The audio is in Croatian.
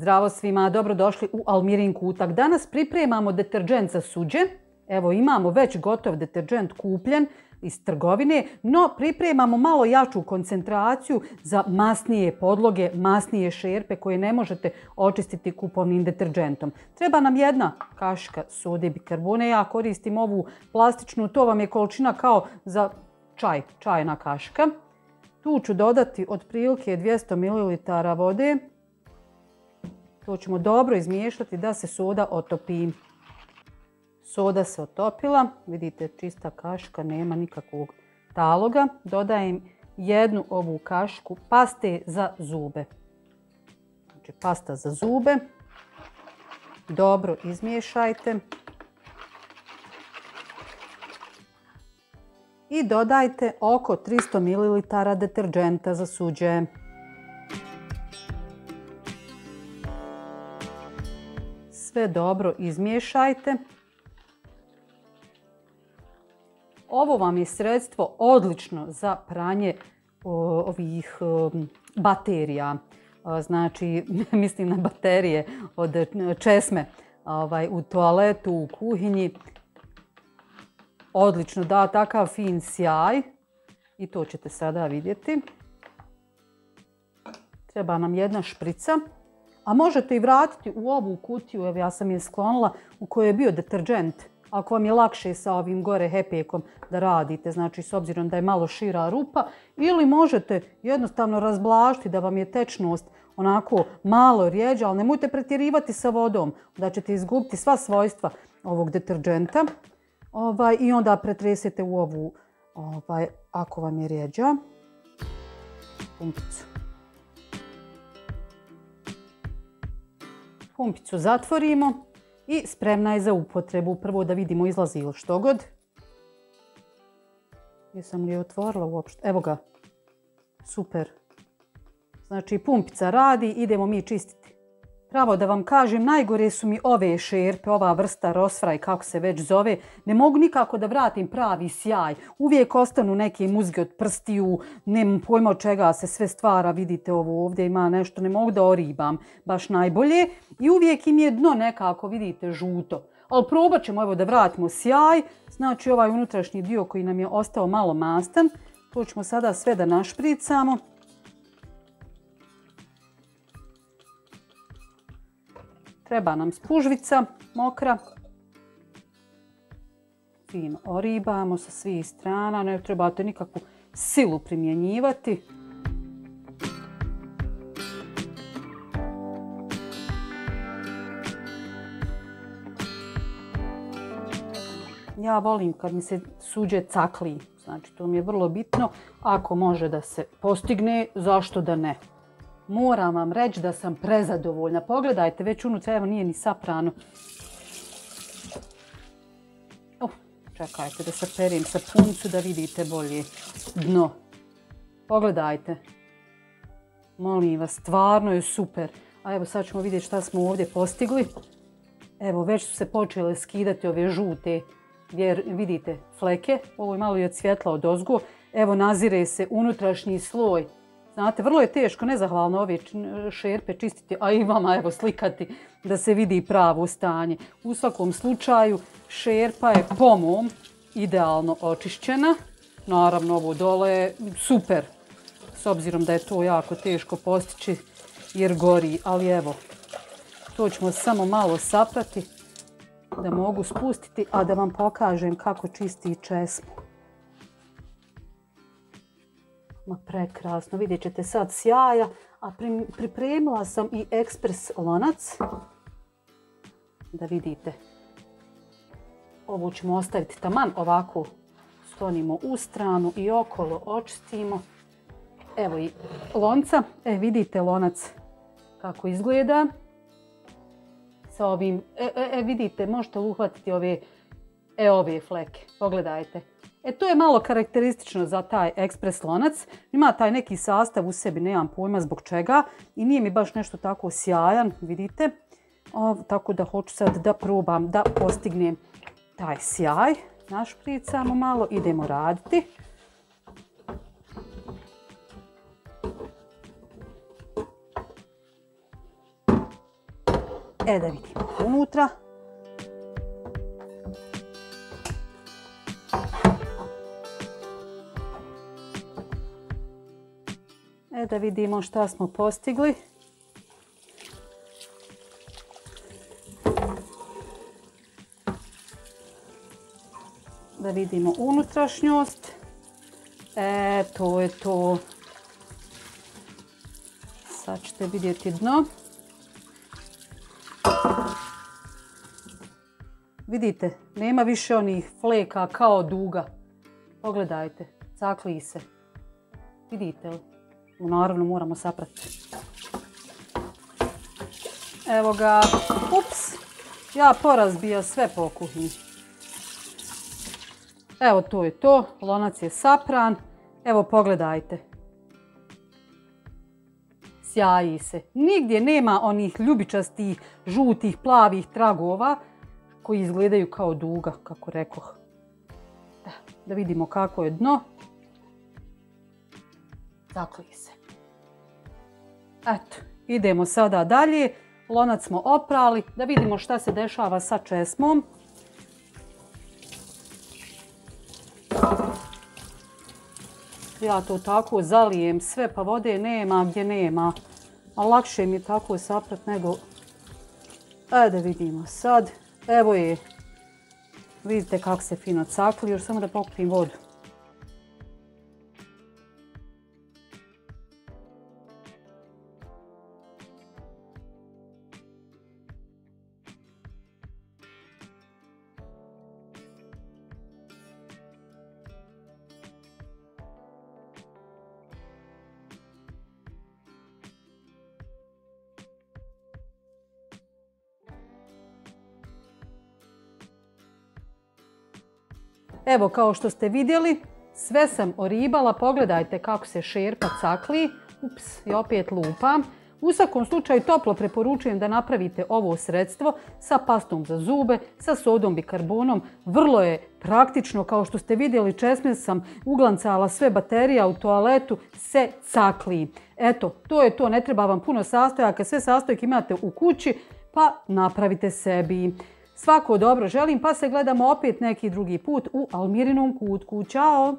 Zdravo svima, dobrodošli u Almirin kutak. Danas pripremamo deterdžent za suđe. Evo imamo već gotov deterdžent kupljen iz trgovine, no pripremamo malo jaču koncentraciju za masnije podloge, masnije šerpe koje ne možete očistiti kupovnim deterdžentom. Treba nam jedna kašika sode bikarbone. Ja koristim ovu plastičnu, to vam je količina kao za čaj, čajna kašika. Tu ću dodati otprilike 200 ml vode. To ćemo dobro izmiješati da se soda otopi. Soda se otopila, vidite čista kašika, nema nikakvog taloga. Dodajem jednu ovu kašiku paste za zube. Znači pasta za zube. Dobro izmiješajte. I dodajte oko 300 ml deterdženta za suđe. Sve dobro izmiješajte. Ovo vam je sredstvo odlično za pranje ovih baterija. Znači, mislim na baterije od česme u toaletu, u kuhinji. Odlično da takav fin sjaj i to ćete sada vidjeti. Treba nam jedna šprica, a možete i vratiti u ovu kutiju, evo ja sam je sklonila, u kojoj je bio deterdžent. Ako vam je lakše sa ovim gore hepekom da radite, znači s obzirom da je malo šira rupa, ili možete jednostavno razblažiti da vam je tečnost onako malo rijeđa, ali nemojte pretjerivati sa vodom, da ćete izgubiti sva svojstva ovog deterdženta. I onda pretresete u ovu, ako vam je rijeđa, pumpicu. Pumpicu zatvorimo i spremna je za upotrebu. Prvo da vidimo izlazi li što god. Jesam li je otvorila uopšte? Evo ga. Super. Znači pumpica radi, idemo mi čistiti. Pravo da vam kažem, najgore su mi ove šerpe, ova vrsta rosfraj, kako se već zove. Ne mogu nikako da vratim pravi sjaj. Uvijek ostanu neke muzge od prstiju, nemam pojma od čega se sve stvara. Vidite ovo ovdje ima nešto, ne mogu da oribam baš najbolje. I uvijek im je dno nekako, vidite, žuto. Ali probat ćemo evo da vratimo sjaj. Znači ovaj unutrašnji dio koji nam je ostao malo mastan. To ćemo sada sve da našpricamo. Treba nam spužvica mokra. Fino oribamo sa svih strana. Ne trebate nikakvu silu primjenjivati. Ja volim kad mi se suđe cakli. Znači to mi je vrlo bitno. Ako može da se postigne, zašto da ne? Moram vam reći da sam prezadovoljna. Pogledajte, već unutra, evo nije ni saprano. Čekajte da saperim sapunicu da vidite bolje dno. Pogledajte. Molim vas, stvarno je super. A evo sad ćemo vidjeti šta smo ovdje postigli. Evo već su se počele skidati ove žute, jer vidite fleke. Ovo je malo i od svjetla odozgo. Evo nazire se unutrašnji sloj. Znate, vrlo je teško, nezahvalno ove šerpe čistiti, a i vama evo slikati da se vidi pravo stanje. U svakom slučaju šerpa je po mom idealno očišćena. Naravno ovo dole je super, s obzirom da je to jako teško postići jer gori. Ali evo, to ćemo samo malo saprati da mogu spustiti, a da vam pokažem kako čisti česmu. Ma prekrasno, vidjet ćete sad sjaja, a pripremila sam i ekspres lonac. Da vidite. Ovo ćemo ostaviti taman ovako, sklonimo u stranu i okolo očistimo. Evo i lonca, vidite lonac kako izgleda. Sa ovim, vidite, možete uhvatiti ove fleke, pogledajte. To je malo karakteristično za taj ekspres lonac. Ima taj neki sastav u sebi, nemam pojma zbog čega. I nije mi baš nešto tako sjajan, vidite. Tako da hoću sad da probam da postignem taj sjaj. Našpricamo malo, idemo raditi. Da vidimo unutra. Da vidimo šta smo postigli. Da vidimo unutrašnjost. To je to. Sad ćete vidjeti dno. Vidite, nema više onih fleka kao duga. Pogledajte, cakli se. Vidite li? Naravno moramo saprati. Evo ga. Ups! Ja porazbija sve po kuhinji. Evo to je to. Lonac je sapran. Evo pogledajte. Sjaji se. Nigdje nema onih ljubičastih, žutih, plavih tragova koji izgledaju kao duga, kako rekoh. Da vidimo kako je dno. Cakli se. Eto, idemo sada dalje. Lonac smo oprali. Da vidimo šta se dešava sa česmom. Ja to tako zalijem sve, pa vode nema gdje nema. A lakše mi je tako saprat nego... Da vidimo sad. Evo je. Vidite kako se fino cakli. Još samo da pokupim vodu. Evo kao što ste vidjeli, sve sam oribala, pogledajte kako se šerpa cakli. Ups, i opet lupam. U svakom slučaju toplo preporučujem da napravite ovo sredstvo sa pastom za zube, sa sodom bikarbonom. Vrlo je praktično, kao što ste vidjeli, česme sam uglancala, sve baterija u toaletu se cakli. Eto, to je to, ne treba vam puno sastojaka, sve sastojke imate u kući, pa napravite sebi. Svako dobro želim, pa se gledamo opet neki drugi put u Almirinom kutku. Ćao!